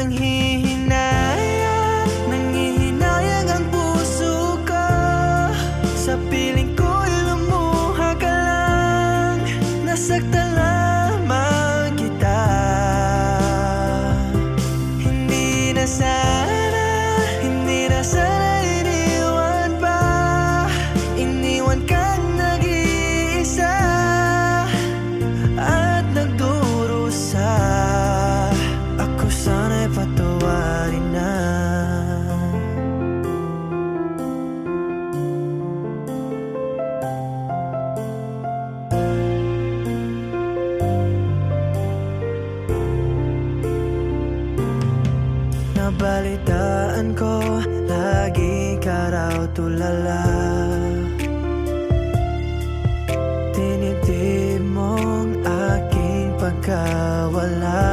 Nanghihinayang ang puso ko. Sa piling ko'y lumuha ka lang. Nasaktan lamang kita. Hindi na sana iniwan pa. Iniwan kang nag-iisa at nagdurusa. Ako sana'y patawarin na. Nabalitaan ko, lagi ka raw tulala.